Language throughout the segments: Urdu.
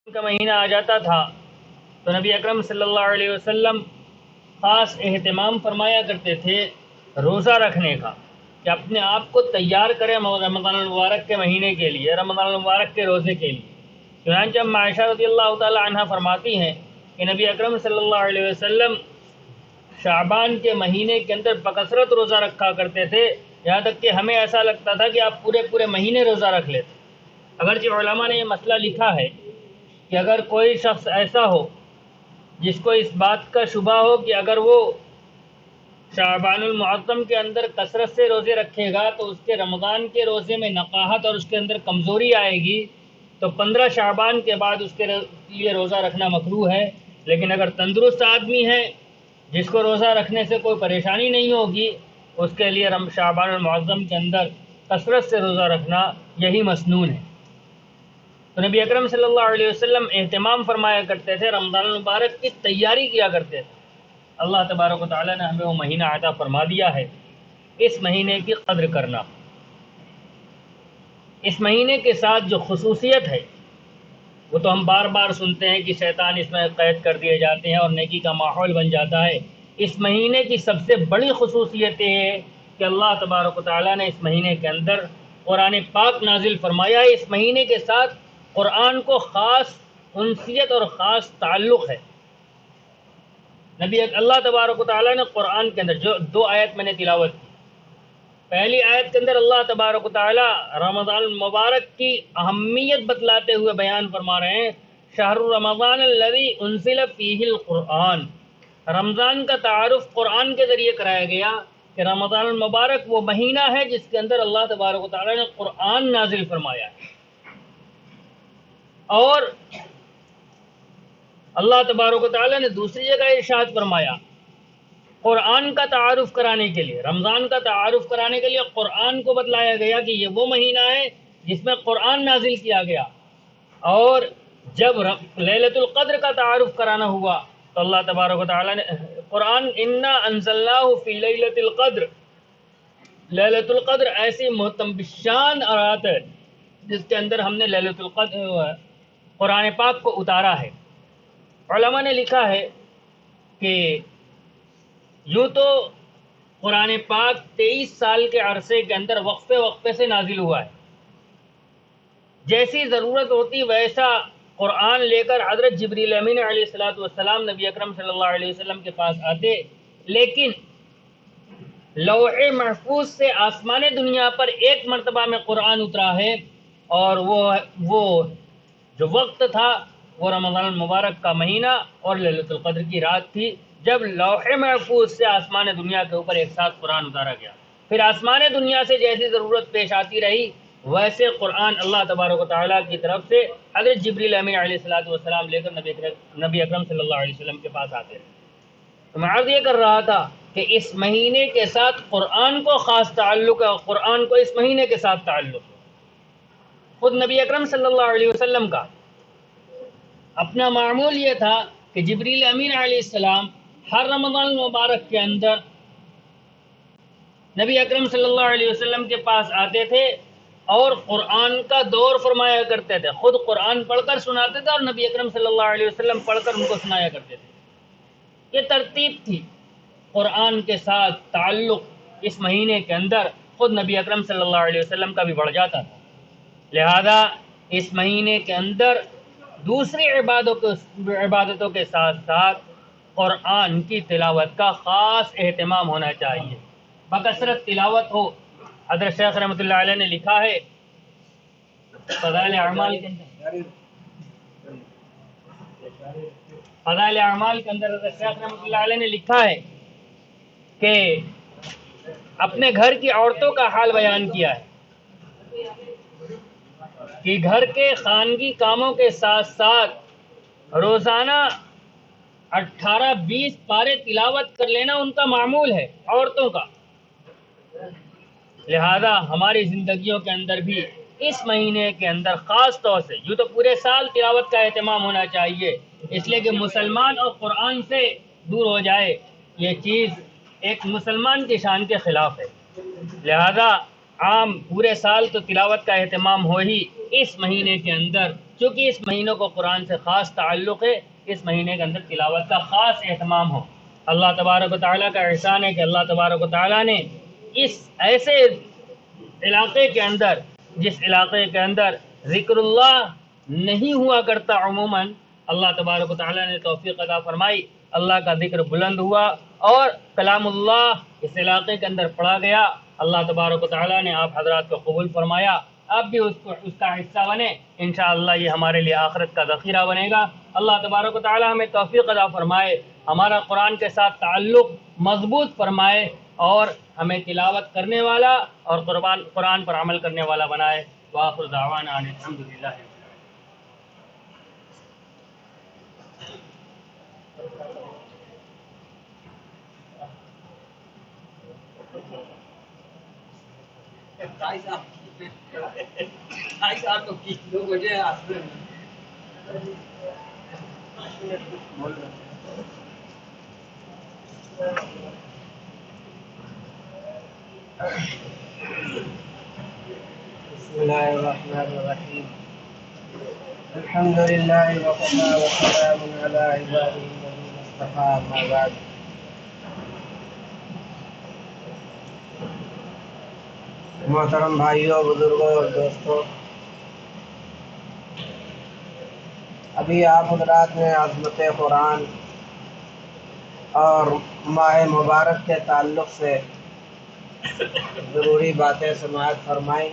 کا مہینہ آ جاتا تھا تو نبی اکرم صلی اللہ علیہ وسلم خاص اہتمام فرمایا کرتے تھے روزہ رکھنے کا، کہ اپنے آپ کو تیار کریں رمضان المبارک کے مہینے کے لیے، رمضان المبارک کے روزے کے لیے۔ چنانچہ عائشہ رضی اللہ تعالی عنہ فرماتی ہیں کہ نبی اکرم صلی اللہ علیہ وسلم شعبان کے مہینے کے اندر بکثرت روزہ رکھا کرتے تھے، یہاں تک کہ ہمیں ایسا لگتا تھا کہ آپ پورے مہینے روزہ رکھ لیتے۔ اگرچہ علماء نے یہ مسئلہ لکھا ہے کہ اگر کوئی شخص ایسا ہو جس کو اس بات کا شبہ ہو کہ اگر وہ شعبان المعظم کے اندر کثرت سے روزے رکھے گا تو اس کے رمضان کے روزے میں نقاہت اور اس کے اندر کمزوری آئے گی، تو 15 شعبان کے بعد اس کے لیے روزہ رکھنا مکروہ ہے۔ لیکن اگر تندرست آدمی ہے جس کو روزہ رکھنے سے کوئی پریشانی نہیں ہوگی، اس کے لیے شعبان المعظم کے اندر کثرت سے روزہ رکھنا یہی مسنون ہے۔ تو نبی اکرم صلی اللہ علیہ وسلم اہتمام فرمایا کرتے تھے، رمضان المبارک کی تیاری کیا کرتے تھے۔ اللہ تبارک و تعالیٰ نے ہمیں وہ مہینہ عطا فرما دیا ہے، اس مہینے کی قدر کرنا۔ اس مہینے کے ساتھ جو خصوصیت ہے وہ تو ہم بار بار سنتے ہیں کہ شیطان اس میں قید کر دیے جاتے ہیں اور نیکی کا ماحول بن جاتا ہے۔ اس مہینے کی سب سے بڑی خصوصیت یہ ہے کہ اللہ تبارک و تعالیٰ نے اس مہینے کے اندر قرآن پاک نازل فرمایا ہے۔ اس مہینے کے ساتھ قرآن کو خاص انسیت اور خاص تعلق ہے۔ اللہ تبارک و تعالیٰ نے قرآن کے اندر جو 2 آیت میں نے تلاوت کی، پہلی آیت کے اندر اللہ تبارک و تعالیٰ رمضان المبارک کی اہمیت بتلاتے ہوئے بیان فرما رہے ہیں، شہر رمضان الذی انزل فیہ القرآن۔ رمضان کا تعارف قرآن کے ذریعے کرایا گیا کہ رمضان المبارک وہ مہینہ ہے جس کے اندر اللہ تبارک و تعالیٰ نے قرآن نازل فرمایا ہے۔ اور اللہ تبارک و تعالیٰ نے دوسری جگہ ارشاد فرمایا، قرآن کا تعارف کرانے کے لیے، رمضان کا تعارف کرانے کے لیے قرآن کو بتلایا گیا کہ یہ وہ مہینہ ہے جس میں قرآن نازل کیا گیا۔ اور جب لیلۃ القدر کا تعارف کرانا ہوا تو اللہ تبارک و تعالیٰ نے قرآن انا انزلناہ فی لیلۃ القدر، لیلۃ القدر ایسی محتم شان رات ہے جس کے اندر ہم نے لیلۃ القدر قرآن پاک کو اتارا ہے۔ علماء نے لکھا ہے کہ یوں تو قرآن پاک 23 سال کے عرصے کے اندر وقفے سے نازل ہوا ہے۔ جیسی ضرورت ہوتی ویسا قرآن لے کر حضرت جبریل امین علیہ السلام نبی اکرم صلی اللہ علیہ وسلم کے پاس آتے، لیکن لوح محفوظ سے آسمان دنیا پر ایک مرتبہ میں قرآن اترا ہے، اور وہ جو وقت تھا وہ رمضان المبارک کا مہینہ اور لیلۃ القدر کی رات تھی، جب لوح محفوظ سے آسمان دنیا کے اوپر ایک ساتھ قرآن اتارا گیا۔ پھر آسمان دنیا سے جیسی ضرورت پیش آتی رہی ویسے قرآن اللہ تبارک و تعالیٰ کی طرف سے حضرت جبریل امین علیہ السلام لے کر نبی اکرم صلی اللہ علیہ وسلم کے پاس آتے رہے۔ تو میں عرض یہ کر رہا تھا کہ اس مہینے کے ساتھ قرآن کو خاص تعلق ہے، اور قرآن کو اس مہینے کے ساتھ تعلق ہے۔ خود نبی اکرم صلی اللہ علیہ وسلم کا اپنا معمول یہ تھا کہ جبریل امین علیہ السلام ہر رمضان المبارک کے اندر نبی اکرم صلی اللہ علیہ وسلم کے پاس آتے تھے اور قرآن کا دور فرمایا کرتے تھے، خود قرآن پڑھ کر سناتے تھے اور نبی اکرم صلی اللہ علیہ وسلم پڑھ کر ان کو سنایا کرتے تھے۔ یہ ترتیب تھی۔ قرآن کے ساتھ تعلق اس مہینے کے اندر خود نبی اکرم صلی اللہ علیہ وسلم کا بھی بڑھ جاتا تھا، لہذا اس مہینے کے اندر دوسری عبادتوں کے ساتھ ساتھ قرآن کی تلاوت کا خاص اہتمام ہونا چاہیے، بکثرت تلاوت ہو۔ حضرت شیخ رحمۃ اللہ علیہ نے لکھا ہے فضائل اعمال کے اندر حضرت شیخ رحمۃ اللہ علیہ نے لکھا ہے کہ اپنے گھر کی عورتوں کا حال بیان کیا ہے کہ گھر کے خانگی کاموں کے ساتھ ساتھ روزانہ 18-20 پارے تلاوت کر لینا ان کا معمول ہے عورتوں کا۔ لہذا ہماری زندگیوں کے اندر بھی اس مہینے کے اندر خاص طور سے، یوں تو پورے سال تلاوت کا اہتمام ہونا چاہیے، اس لیے کہ مسلمان اور قرآن سے دور ہو جائے یہ چیز ایک مسلمان کی شان کے خلاف ہے۔ لہذا عام پورے سال تو تلاوت کا اہتمام ہو ہی، اس مہینے کے اندر چونکہ اس مہینوں کو قرآن سے خاص تعلق ہے، اس مہینے کے اندر تلاوت کا خاص اہتمام ہو۔ اللہ تبارک و تعالیٰ کا احسان ہے کہ اللہ تبارک و تعالیٰ نے اس ایسے علاقے کے اندر، جس علاقے کے اندر ذکر اللہ نہیں ہوا کرتا عموماً، اللہ تبارک و تعالیٰ نے توفیق عطا فرمائی، اللہ کا ذکر بلند ہوا اور کلام اللہ اس علاقے کے اندر پڑھا گیا۔ اللہ تبارک و تعالیٰ نے آپ حضرات کو قبول فرمایا، آپ بھی اس کا حصہ بنے، انشاءاللہ یہ ہمارے لیے آخرت کا ذخیرہ بنے گا۔ اللہ تبارک و تعالیٰ ہمیں توفیق عطا فرمائے، ہمارا قرآن کے ساتھ تعلق مضبوط فرمائے اور ہمیں تلاوت کرنے والا اور قرآن پر عمل کرنے والا بنائے۔ وآخر دعوانا ان الحمدللہ۔ بسم الله الرحمن الرحيم الحمد لله وكفى وسلام على عباده الذين اصطفى أما بعد محترم بھائیوں، بزرگوں اور دوستوں، ابھی آپ حضرات نے عظمت قرآن اور ماہ مبارک کے تعلق سے ضروری باتیں سماعت فرمائیں۔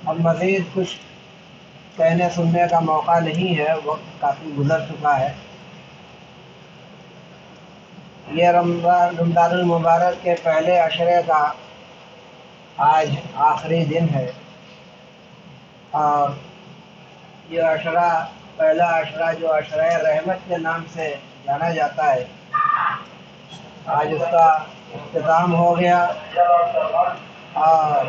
اب مزید کچھ کہنے سننے کا موقع نہیں ہے، وقت کافی گزر چکا ہے۔ یہ رمضان المبارک کے پہلے عشرے کا آج آخری دن ہے، اور یہ عشرہ، پہلا عشرہ جو عشرہ رحمت کے نام سے جانا جاتا ہے، آج اس کا اختتام ہو گیا، اور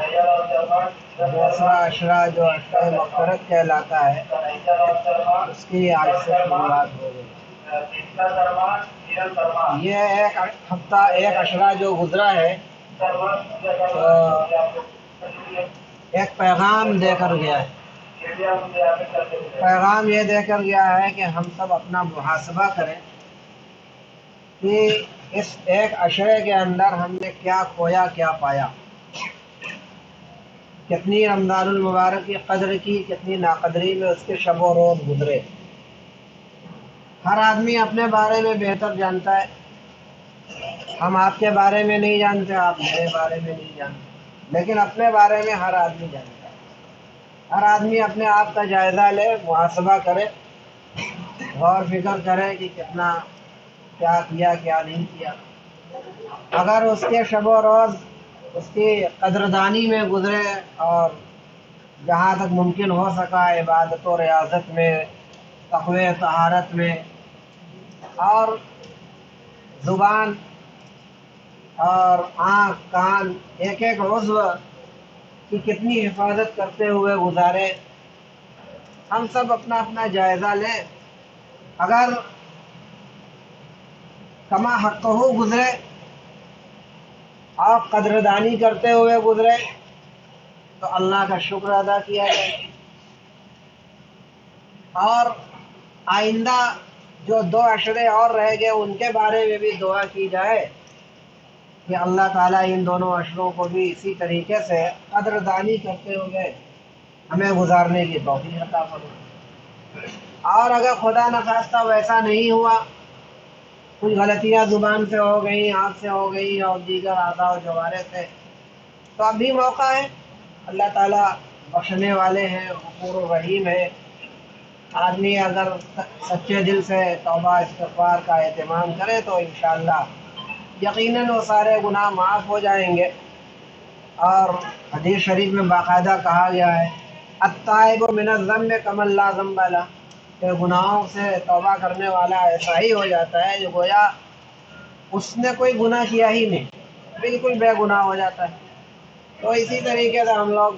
دوسرا عشرہ جو عشرہ مغفرت کہلاتا ہے، اس کی آج سے شروعات ہو گئی۔ یہ ایک ہفتہ، ایک عشرہ جو گزرا ہے، ایک پیغام دے کر گیا ہے۔ پیغام یہ دے کر گیا ہے کہ ہم سب اپنا محاسبہ کریں کہ اس ایک عشرے کے اندر ہم نے کیا کھویا، کیا پایا، کتنی رمضان المبارک کی قدر کی، کتنی ناقدری میں اس کے شب و روز گزرے۔ ہر آدمی اپنے بارے میں بہتر جانتا ہے، ہم آپ کے بارے میں نہیں جانتے، آپ میرے بارے میں نہیں جانتے، لیکن اپنے بارے میں ہر آدمی جانتا ہے۔ ہر آدمی اپنے آپ کا جائزہ لے، محاسبہ کرے، غور فکر کرے کہ کتنا کیا کیا، کیا نہیں کیا۔ اگر اس کے شب و روز اس کی قدردانی میں گزرے اور جہاں تک ممکن ہو سکا عبادت و ریاضت میں، تقوی طہارت میں، اور زبان اور آنکھ کان ایک ایک عضو کی کتنی حفاظت کرتے ہوئے گزارے، ہم سب اپنا اپنا جائزہ لیں۔ اگر کما حق ہو گزرے اور قدردانی کرتے ہوئے گزرے تو اللہ کا شکر ادا کیا جائے، اور آئندہ جو دو عشرے اور رہ گئے ان کے بارے میں بھی دعا کی جائے کہ اللہ تعالیٰ ان دونوں عشروں کو بھی اسی طریقے سے قدردانی کرتے ہوئے ہمیں گزارنے کی توفیق عطا فرمائے۔ اور اگر خدا نخواستہ ویسا نہیں ہوا، کچھ غلطیاں زبان سے ہو گئیں، آنکھ سے ہو گئی اور دیگر اعضاء و جوارح سے، تو اب بھی موقع ہے۔ اللہ تعالیٰ بخشنے والے ہیں، غفور الرحیم ہے۔ آدمی اگر سچے دل سے توبہ استغفار کا اہتمام کرے تو انشاءاللہ یقیناً وہ سارے گناہ معاف ہو جائیں گے۔ اور حدیث شریف میں باقاعدہ کہا گیا ہے، التائب من الذنب کمن لا ذنب لہ، کہ گناہوں سے توبہ کرنے والا ایسا ہی ہو جاتا ہے جو گویا اس نے کوئی گناہ کیا ہی نہیں، بالکل بے گناہ ہو جاتا ہے۔ تو اسی طریقے سے ہم لوگ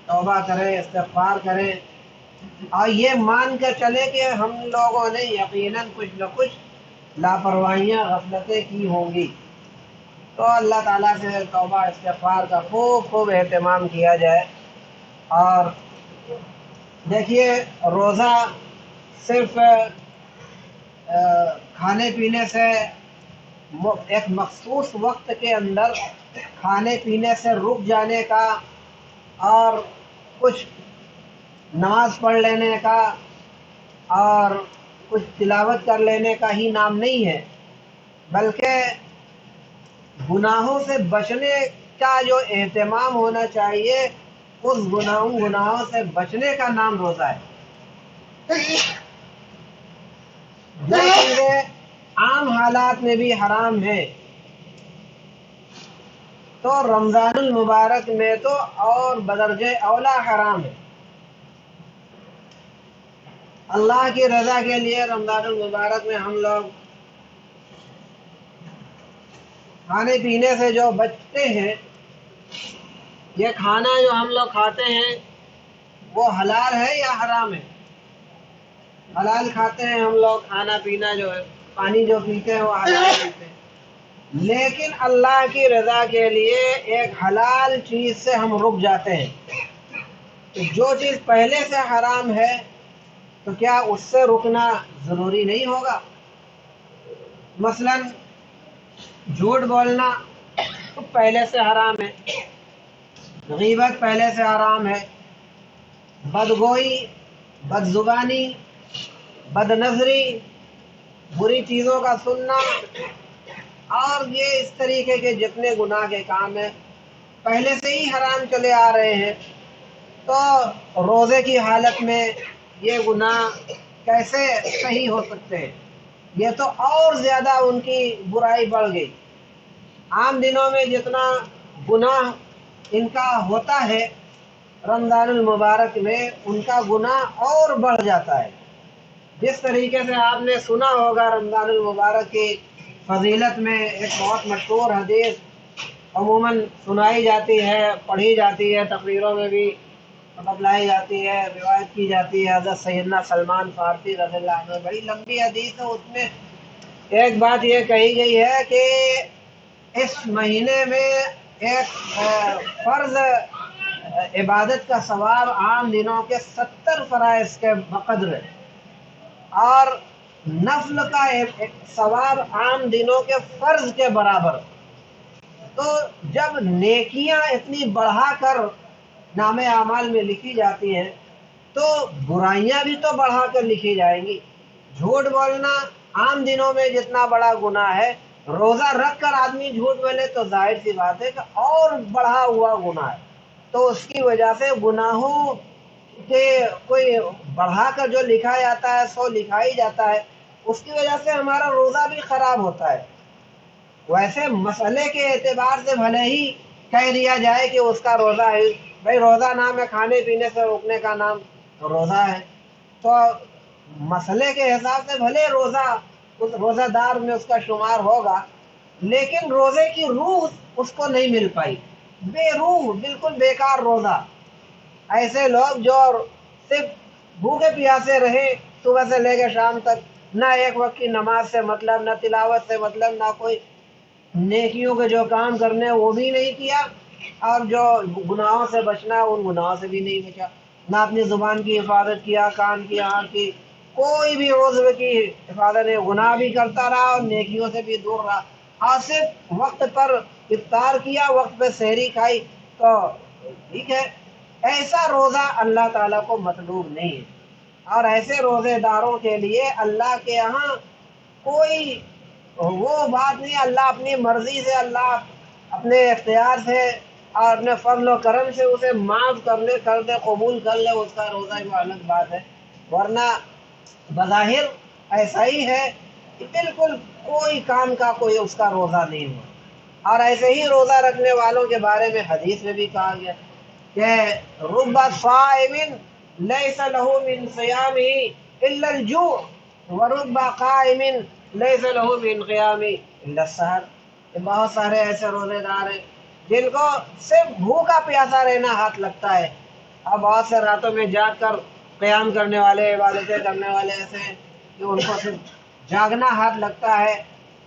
توبہ کریں، استغفار کریں، اور یہ مان کر چلے کہ ہم لوگوں نے یقیناً کچھ نہ کچھ لاپرواہیاں، غفلتیں کی ہوں گی۔ تو اللہ تعالیٰ سے توبہ استغفار کا خوب اہتمام کیا جائے، اور دیکھیے روزہ صرف کھانے پینے سے ایک مخصوص وقت کے اندر کھانے پینے سے رک جانے کا اور کچھ نماز پڑھ لینے کا اور کچھ تلاوت کر لینے کا ہی نام نہیں ہے، بلکہ گناہوں سے بچنے کا جو اہتمام ہونا چاہیے اس گناہوں سے بچنے کا نام روزہ ہے۔ جو چیزیں عام حالات میں بھی حرام ہیں تو رمضان المبارک میں تو اور بدرجہ اولا حرام ہے۔ اللہ کی رضا کے لیے رمضان المبارک میں ہم لوگ کھانے پینے سے جو بچتے ہیں، یہ کھانا جو ہم لوگ کھاتے ہیں وہ حلال ہے یا حرام ہے؟ حلال کھاتے ہیں ہم لوگ، کھانا پینا جو ہے، پانی جو پیتے ہیں وہ حلال پیتے ہیں، لیکن اللہ کی رضا کے لیے ایک حلال چیز سے ہم رک جاتے ہیں۔ تو جو چیز پہلے سے حرام ہے تو کیا اس سے رکنا ضروری نہیں ہوگا؟ مثلا جھوٹ بولنا تو پہلے سے حرام ہے، غیبت پہلے سے حرام ہے، بدگوئی، بد زبانی، بد نظری، بری چیزوں کا سننا اور یہ اس طریقے کے جتنے گناہ کے کام ہیں پہلے سے ہی حرام چلے آ رہے ہیں، تو روزے کی حالت میں یہ گناہ کیسے صحیح ہو سکتے ہیں؟ یہ تو اور زیادہ ان کی برائی بڑھ گئی۔ عام دنوں میں جتنا گناہ ان کا ہوتا ہے رمضان المبارک میں ان کا گناہ اور بڑھ جاتا ہے۔ جس طریقے سے آپ نے سنا ہوگا رمضان المبارک کی فضیلت میں ایک بہت مشہور حدیث عموماً سنائی جاتی ہے، پڑھی جاتی ہے، تقریروں میں بھی بتلائی جاتی ہے، روایت کی جاتی ہے حضرت سیدنا سلمان فارسی رضی اللہ عنہ، بڑی لمبی حدیث ہے۔ اس میں ایک بات یہ کہی گئی ہے کہ اس مہینے میں ایک فرض عبادت کا ثواب عام دنوں کے 70 فرائض کے بقدر ہے، اور نفل کا ثواب عام دنوں کے فرض کے برابر۔ تو جب نیکیاں اتنی بڑھا کر نام اعمال میں لکھی جاتی ہیں تو برائیاں بھی تو بڑھا کر لکھی جائیں گی۔ جھوٹ بولنا عام دنوں میں جتنا بڑا گناہ ہے، روزہ رکھ کر آدمی جھوٹ بولے تو ظاہر سی بات ہے کہ اور بڑھا ہوا گناہ ہے۔ تو اس کی وجہ سے گناہوں کہ کوئی بڑھا کر جو لکھا جاتا ہے سو لکھا ہی جاتا ہے، اس کی وجہ سے ہمارا روزہ بھی خراب ہوتا ہے۔ ویسے مسئلے کے اعتبار سے بھلے ہی کہہ دیا جائے کہ اس کا روزہ ہے، بھائی روزہ نام ہے کھانے پینے سے روکنے کا نام تو روزہ ہے، تو مسئلے کے حساب سے بھلے روزہ اس روزہ دار میں اس کا شمار ہوگا، لیکن روزے کی روح اس کو نہیں مل پائی، بے روح، بالکل بیکار روزہ۔ ایسے لوگ جو صرف بھوکے پیاسے رہے صبح سے لے کے شام تک، نہ ایک وقت کی نماز سے مطلب، نہ تلاوت سے مطلب، نہ کوئی نیکیوں کے جو کام کرنے وہ بھی نہیں کیا، اور جو گناہوں سے بچنا ان گناہوں سے بھی نہیں بچا، نہ اپنی زبان کی حفاظت کیا، کان کی، آنکھ کی، کوئی بھی عضو کی حفاظت نہیں، گناہ بھی کرتا رہا اور نیکیوں سے بھی دور رہا، اور صرف وقت پر افطار کیا، وقت پہ سحری کھائی تو ٹھیک ہے۔ ایسا روزہ اللہ تعالیٰ کو مطلوب نہیں ہے، اور ایسے روزے داروں کے لیے اللہ کے یہاں کوئی وہ بات نہیں، اللہ اپنی مرضی سے، اللہ اپنے اختیار سے اور اپنے فضل و کرم سے اسے معاف کر دے، قبول کر لے اس کا روزہ، جو الگ بات ہے، ورنہ بظاہر ایسا ہی ہے کہ بالکل کوئی کام کا کوئی اس کا روزہ نہیں ہوا۔ اور ایسے ہی روزہ رکھنے والوں کے بارے میں حدیث میں بھی کہا گیا کہ رب صائم لیس له من صیامه الا الجوع ورب قائم لیس له من قیامه الا السحر، کہ بہت سارے ایسے روزے دار ہیں جن کو صرف بھوکا پیاسا رہنا ہاتھ لگتا ہے، اور بہت سے راتوں میں جاگ کر قیام کرنے والے، عبادتیں کرنے والے ایسے ہیں کہ ان کو صرف جاگنا ہاتھ لگتا ہے،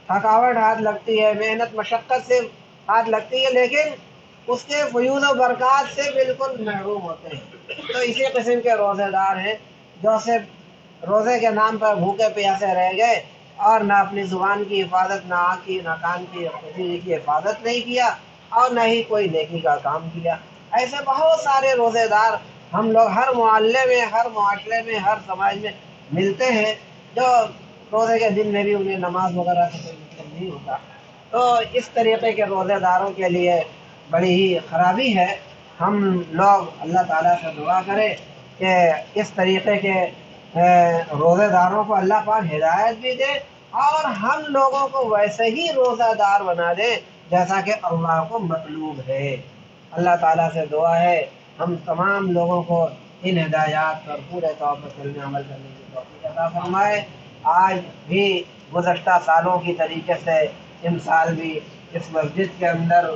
تھکاوٹ ہاتھ لگتی ہے، محنت مشقت سے ہاتھ لگتی ہے، لیکن اس کے فیوز و برکات سے بالکل محروم ہوتے ہیں۔ تو اسی قسم کے روزے دار ہیں جو صرف روزے کے نام پر بھوکے پیاسے رہ گئے اور نہ اپنی زبان کی حفاظت، نہ آنکھ کی، نہ کان کی، کسی کی حفاظت نہیں کیا اور نہ ہی کوئی نیکی کا کام کیا۔ ایسے بہت سارے روزے دار ہم لوگ ہر محلے میں، ہر معاشرے میں، ہر سماج میں ملتے ہیں جو روزے کے دن میں بھی انہیں نماز وغیرہ سے کوئی مطلب نہیں ہوتا۔ تو اس طریقے کے روزے داروں کے لیے بڑی ہی خرابی ہے۔ ہم لوگ اللہ تعالیٰ سے دعا کریں کہ اس طریقے کے روزے داروں کو اللہ پاک ہدایت بھی دے اور ہم لوگوں کو ویسے ہی روزہ دار بنا دے جیسا کہ اللہ کو مطلوب ہے۔ اللہ تعالیٰ سے دعا ہے ہم تمام لوگوں کو ان ہدایات پر پورے طور پر چلنے عمل کرنے کی توفیق عطا فرمائے۔ آج بھی گزشتہ سالوں کی طریقے سے ان سال بھی اس مسجد کے اندر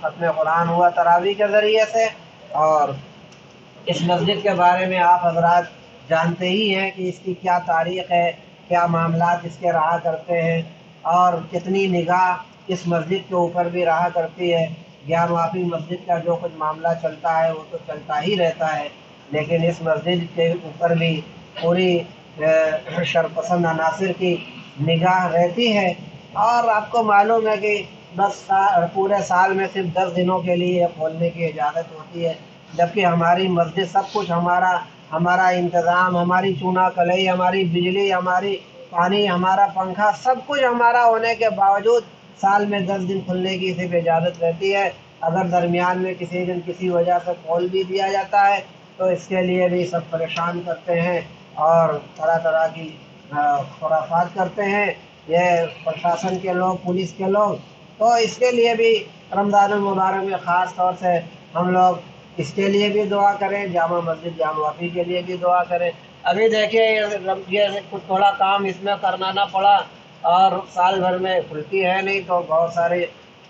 ختم قرآن ہوا تراویح کے ذریعے سے، اور اس مسجد کے بارے میں آپ حضرات جانتے ہی ہیں کہ اس کی کیا تاریخ ہے، کیا معاملات اس کے رہا کرتے ہیں اور کتنی نگاہ اس مسجد کے اوپر بھی رہا کرتی ہے۔ گیان وافی مسجد کا جو کچھ معاملہ چلتا ہے وہ تو چلتا ہی رہتا ہے، لیکن اس مسجد کے اوپر بھی پوری شرپسند عناصر کی نگاہ رہتی ہے۔ اور آپ کو معلوم ہے کہ پورے سال میں صرف 10 دنوں کے لیے کھولنے کی اجازت ہوتی ہے، جبکہ ہماری مسجد سب کچھ ہمارا انتظام، ہماری چونا کلئی، ہماری بجلی، ہماری پانی، ہمارا پنکھا، سب کچھ ہمارا ہونے کے باوجود سال میں 10 دن کھلنے کی صرف اجازت رہتی ہے۔ اگر درمیان میں کسی دن کسی وجہ سے کھول بھی دیا جاتا ہے تو اس کے لیے بھی سب پریشان کرتے ہیں اور طرح طرح کی خرافات کرتے ہیں یہ پرشاسن کے لوگ، پولیس کے لوگ۔ تو اس کے لیے بھی رمضان المبارک میں خاص طور سے ہم لوگ اس کے لیے بھی دعا کریں، جامع مسجد جامع وافی کے لیے بھی دعا کریں۔ ابھی دیکھیے یہ کچھ تھوڑا کام اس میں کرنا نہ پڑا اور سال بھر میں کھلتی ہے نہیں تو بہت سارے،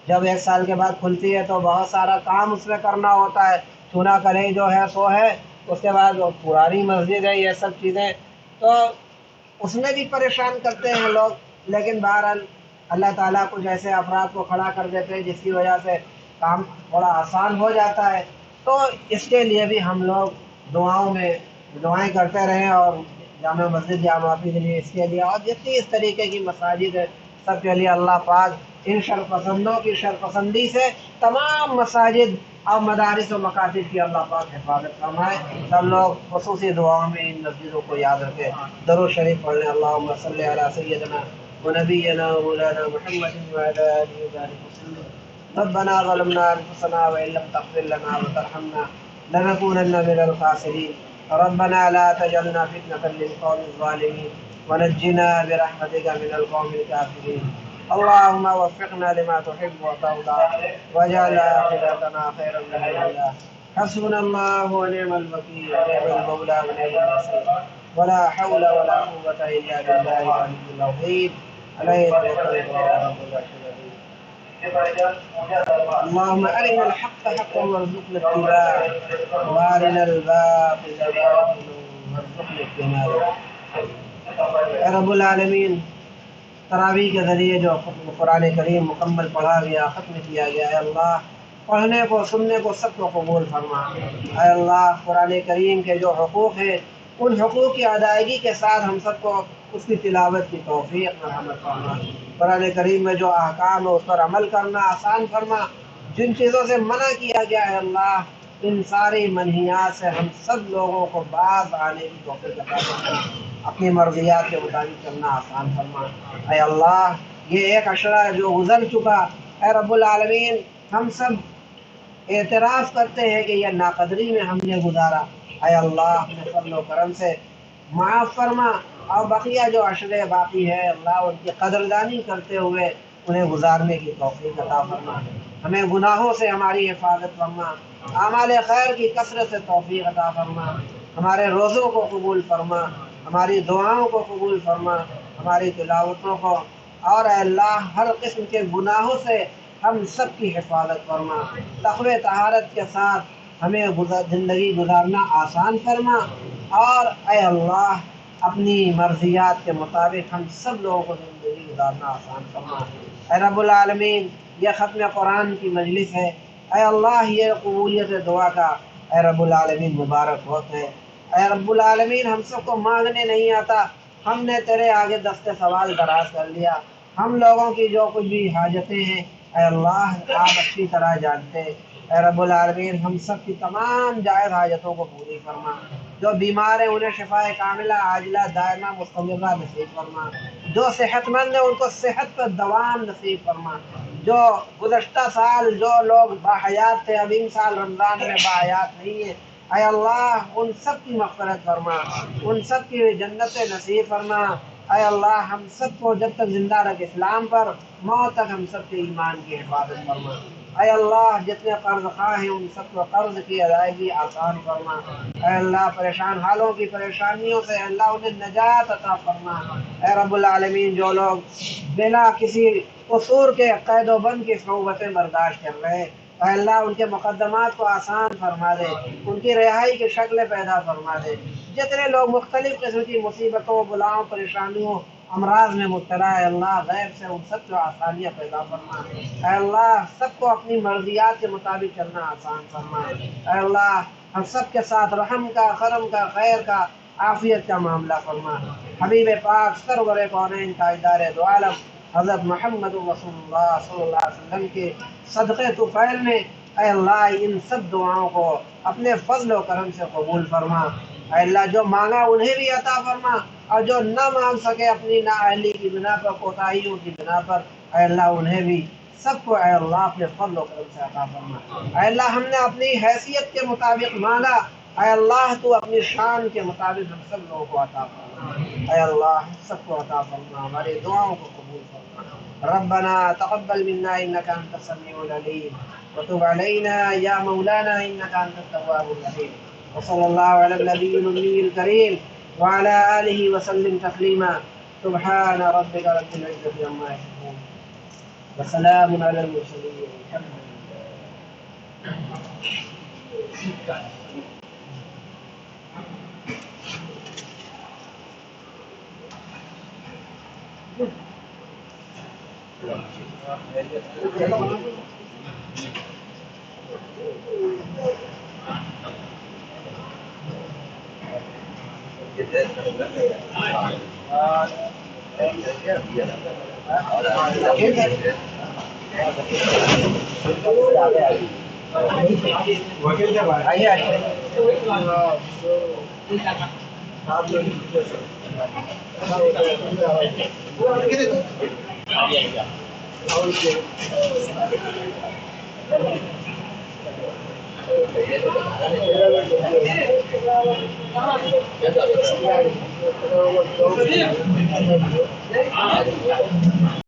جب ایک سال کے بعد کھلتی ہے تو بہت سارا کام اس میں کرنا ہوتا ہے۔ چونا کلئی جو ہے سو ہے، اس کے بعد وہ پرانی مسجد ہے، یہ سب چیزیں تو اس میں بھی پریشان کرتے ہیں لوگ۔ لیکن بہرحال اللہ تعالیٰ کچھ ایسے افراد کو کھڑا کر دیتے ہیں جس کی وجہ سے کام تھوڑا آسان ہو جاتا ہے۔ تو اس کے لیے بھی ہم لوگ دعاؤں میں دعائیں کرتے رہیں اور جامع مسجد جامع وافی کے لیے، اس کے لیے اور جتنی اس طریقے کی مساجد ہے سب کے لیے اللہ پاک ان شرپسندوں کی شرپسندی سے تمام مساجد اور مدارس و مکاتب کی اللہ پاک حفاظت فرمائے۔ سب لوگ خصوصی دعاؤں میں ان مسجدوں کو یاد رکھیں۔ درود شریف پڑھ لیں۔ اللہم صلی علی سیدنا ونبینا مولانا محمد وعلی آلہ وصحبہ وسلم۔ ربنا ظلمنا انفسنا وان لم تغفر لنا وترحمنا لنكونن من الخاسرين ربنا لا تجعلنا فتنة للقوم الظالمين ونجنا برحمتك من القوم الكافرين اللهم وفقنا لما تحب وترضى واجعل آخرتنا خيرا من الأولى حسبنا الله ونعم الوكيل نعم المولى ونعم النصير ولا حول ولا قوة إلا بالله العلي العظيم عليه توكلت وعلى رب العرش العظيم اللهم أرنا الحق حقا وارزقنا اتباعه وأرنا الباطل باطلا وارزقنا اجتنابه۔ اے رب العالمین، تراویح کے ذریعے جو قرآن کریم مکمل پڑھا گیا، ختم کیا گیا، اے اللہ پڑھنے کو، سننے کو، سب کو قبول فرما۔ اے اللہ قرآن کریم کے جو حقوق ہیں ان حقوق کی ادائیگی کے ساتھ ہم سب کو اس کی تلاوت کی توفیق مرحمت فرما۔ قرآن کریم میں جو احکام ہے اس پر عمل کرنا آسان فرما۔ جن چیزوں سے منع کیا گیا ہے اللہ ان ساری منہیات سے ہم سب لوگوں کو باز آنے کی توفیق عطا فرما۔ اپنی مرضیات کے مطابق چلنا آسان فرما۔ اے اللہ یہ ایک عشرہ جو گزر چکا، اے رب العالمین ہم سب اعتراف کرتے ہیں کہ یہ ناقدری میں ہم نے گزارا، اے اللہ اپنے فضل و کرم سے معاف فرما اور بقیہ جو عشرے باقی ہے اللہ ان کی قدردانی کرتے ہوئے انہیں گزارنے کی توفیق عطا فرما۔ ہمیں گناہوں سے ہماری حفاظت فرما، اعمال خیر کی کثرت سے توفیق عطا فرما، ہمارے روزوں کو قبول فرما، ہماری دعاؤں کو قبول فرما، ہماری تلاوتوں کو، اور اے اللہ ہر قسم کے گناہوں سے ہم سب کی حفاظت فرما۔ تقوی طہارت کے ساتھ ہمیں زندگی گزارنا آسان فرما، اور اے اللہ اپنی مرضیات کے مطابق ہم سب لوگوں کو زندگی گزارنا آسان فرما۔ اے رب العالمین یہ ختم قرآن کی مجلس ہے، اے اللہ یہ قبولیت دعا کا اے رب العالمین مبارک ہوتے ہیں۔ اے رب العالمین ہم سب کو مانگنے نہیں آتا، ہم نے تیرے آگے دست سوال دراز کر لیا، ہم لوگوں کی جو کچھ بھی حاجتیں ہیں اے اللہ آپ اچھی طرح جانتے ہیں۔ اے رب العالمین ہم سب کی تمام جائز حاجتوں کو پوری فرما، جو بیمار ہیں انہیں شفاء کاملہ عاجلہ دائمہ مستمرہ نصیب فرما، جو صحت مند ہیں ان کو صحت پر دوام نصیب فرما، جو گزشتہ سال جو لوگ باحیات تھے اب ان سال رمضان میں باحیات نہیں ہیں اے اللہ ان سب کی مغفرت فرما، ان سب کی جنت نصیب فرما۔ اے اللہ ہم سب کو جب تک زندہ رکھ اسلام پر، موت تک ہم سب کے ایمان کی حفاظت فرما۔ اے اللہ جتنے قرض خواہ ہیں ان سب کو قرض کی ادائیگی آسان فرما۔ اے اللہ پریشان حالوں کی پریشانیوں سے اے اللہ انہیں نجات عطا فرما۔ اے رب العالمین جو لوگ بلا کسی قصور کے قید و بند کی صعوبتیں برداشت کر رہے ہیں اے اللہ ان کے مقدمات کو آسان فرما دے، ان کی رہائی کی شکلیں پیدا فرما دے۔ جتنے لوگ مختلف قسم کی مصیبتوں بلاؤں پریشانیوں امراض میں مبتلا ہے اللہ غیب سے ان سب کو آسانیاں پیدا فرما۔ اے اللہ سب کو اپنی مرضیات کے مطابق چلنا آسان فرما۔ اے اللہ ہم سب کے ساتھ رحم کا، کرم کا، خیر کا، عافیت کا معاملہ فرما۔ حبیب پاک سرور کونین تاجدار دو عالم حضرت محمد رسول اللہ صلی اللہ علیہ وسلم کے صدقے طفیل میں اے اللہ ان سب دعاؤں کو اپنے فضل و کرم سے قبول فرما۔ اے اللہ جو مانگا انہیں بھی عطا فرما، اور جو نہ مانگ سکے اپنی نااہلی کی بنا پر، کوتاہیوں کی بنا پر اے اللہ انہیں بھی سب کو اے اللہ اپنے فضل و کرم سے عطا فرما۔ اے اللہ ہم نے اپنی حیثیت کے مطابق مانگا، اے اللہ تو اپنی شان کے مطابق ہم سب لوگوں کو عطا فرما۔ اے اللہ ہم سب کو عطا فرما، ہماری دعاؤں کو قبول فرما۔ ربنا تقبل منا انك انت السميع العليم وتب علينا يا مولانا انك انت التواب الرحيم وصلى الله على النبي الامي الكريم وعلى اله وسلم تسليما سبحان ربك رب العزة عما يصفون وسلام على المرسلين والحمد